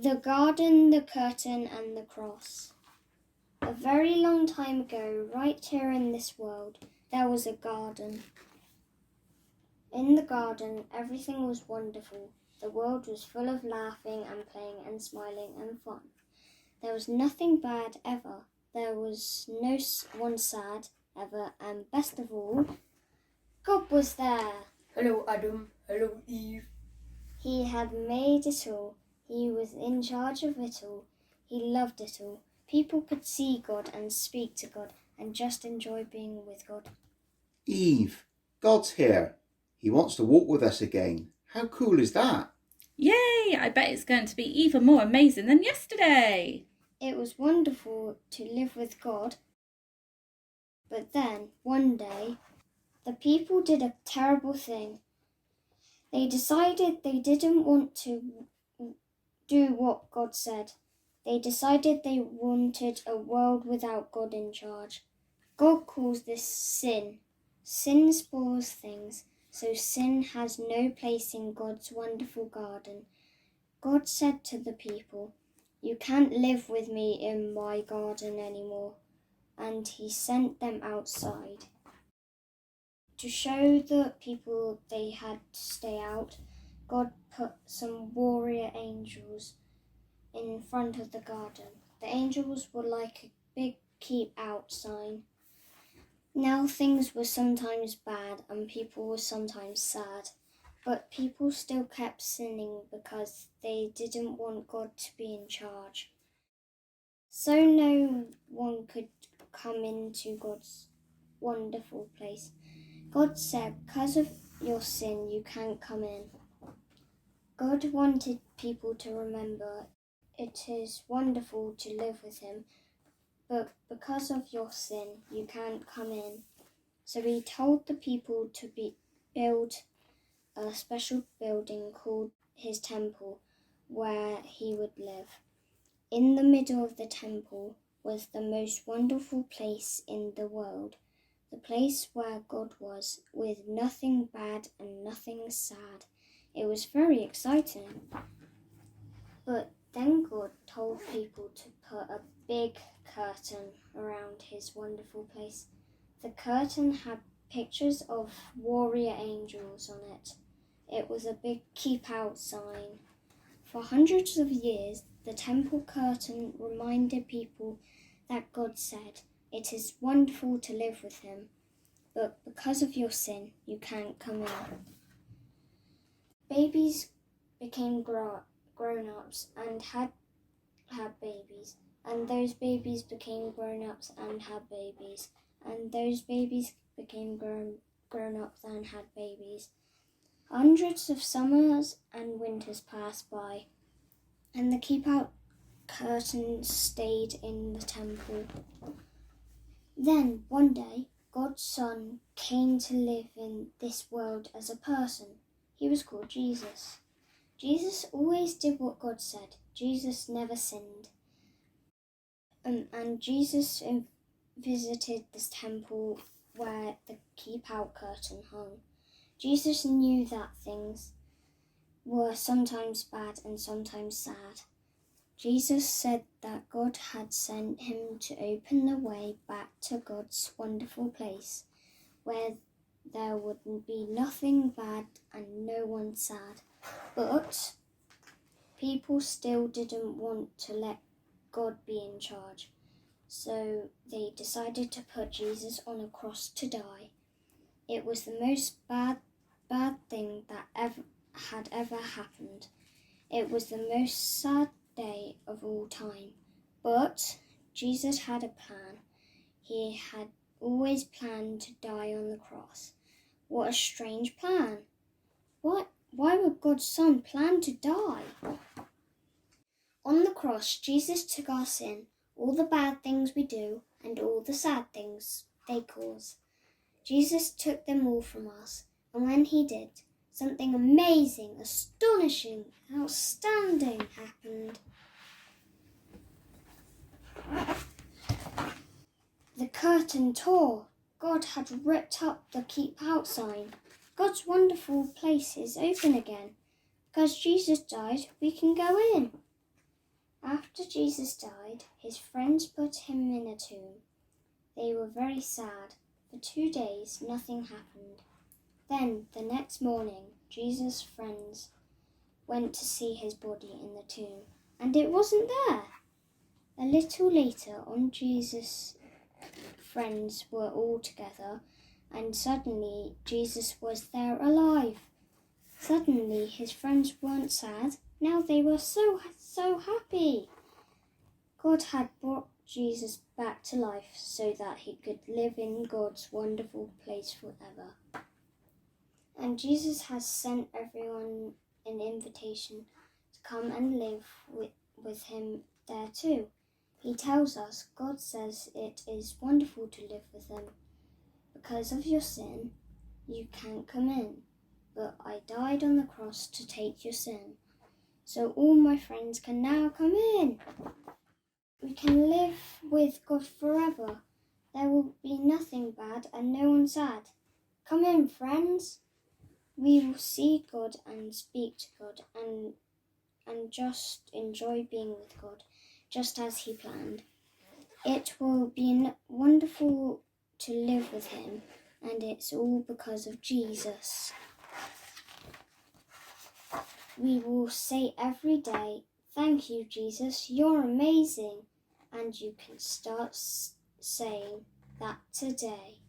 The garden, the curtain, and the cross. A very long time ago, right here in this world, there was a garden. In the garden, everything was wonderful. The world was full of laughing and playing and smiling and fun. There was nothing bad ever. There was no one sad ever, and best of all, God was there. Hello, Adam. Hello, Eve. He had made it all. He was in charge of it all. He loved it all. People could see God and speak to God and just enjoy being with God. Eve, God's here. He wants to walk with us again. How cool is that? Yay! I bet it's going to be even more amazing than yesterday. It was wonderful to live with God. But then, one day, the people did a terrible thing. They decided they didn't want to do what God said. They decided they wanted a world without God in charge. God calls this sin. Sin spoils things, so sin has no place in God's wonderful garden. God said to the people, "You can't live with me in my garden anymore," and he sent them outside. To show the people they had to stay out, God put some warrior angels in front of the garden. The angels were like a big keep out sign. Now things were sometimes bad and people were sometimes sad, but people still kept sinning because they didn't want God to be in charge. So no one could come into God's wonderful place. God said, "Because of your sin, you can't come in." God wanted people to remember it is wonderful to live with him, but because of your sin, you can't come in. So he told the people to build a special building called his temple, where he would live. In the middle of the temple was the most wonderful place in the world, the place where God was, with nothing bad and nothing sad. It was very exciting. But then God told people to put a big curtain around his wonderful place. The curtain had pictures of warrior angels on it. It was a big keep out sign. For hundreds of years, the temple curtain reminded people that God said, "It is wonderful to live with him, but because of your sin, you can't come in." Babies became grown-ups and had babies, and those babies became grown-ups and had babies, and those babies became grown-ups and had babies. Hundreds of summers and winters passed by, and the keep-out curtain stayed in the temple. Then, one day, God's Son came to live in this world as a person. He was called Jesus. Jesus always did what God said. Jesus never sinned. And Jesus visited this temple where the keep-out curtain hung. Jesus knew that things were sometimes bad and sometimes sad. Jesus said that God had sent him to open the way back to God's wonderful place, where there would be nothing bad and no one sad. But people still didn't want to let God be in charge, so they decided to put Jesus on a cross to die. It was the most bad thing that had ever happened. It was the most sad day of all time. But Jesus had a plan. He had always planned to die on the cross. What a strange plan. Why would God's Son plan to die? On the cross, Jesus took our sin, all the bad things we do, and all the sad things they cause. Jesus took them all from us, and when he did, something amazing, astonishing, outstanding happened. The curtain tore. God had ripped up the keep out sign. God's wonderful place is open again. Because Jesus died, we can go in. After Jesus died, his friends put him in a tomb. They were very sad. For 2 days, nothing happened. Then, the next morning, Jesus' friends went to see his body in the tomb, and it wasn't there. A little later on, Jesus' friends were all together, and suddenly Jesus was there alive. Suddenly his friends weren't sad. Now they were so happy. God had brought Jesus back to life so that he could live in God's wonderful place forever. And Jesus has sent everyone an invitation to come and live with him there too. He tells us, God says it is wonderful to live with him. Because of your sin, you can't come in, but I died on the cross to take your sin, so all my friends can now come in. We can live with God forever. There will be nothing bad and no one sad. Come in, friends. We will see God and speak to God and just enjoy being with God, just as he planned. It will be wonderful to live with him, and it's all because of Jesus. We will say every day, "Thank you, Jesus, you're amazing." And you can start saying that today.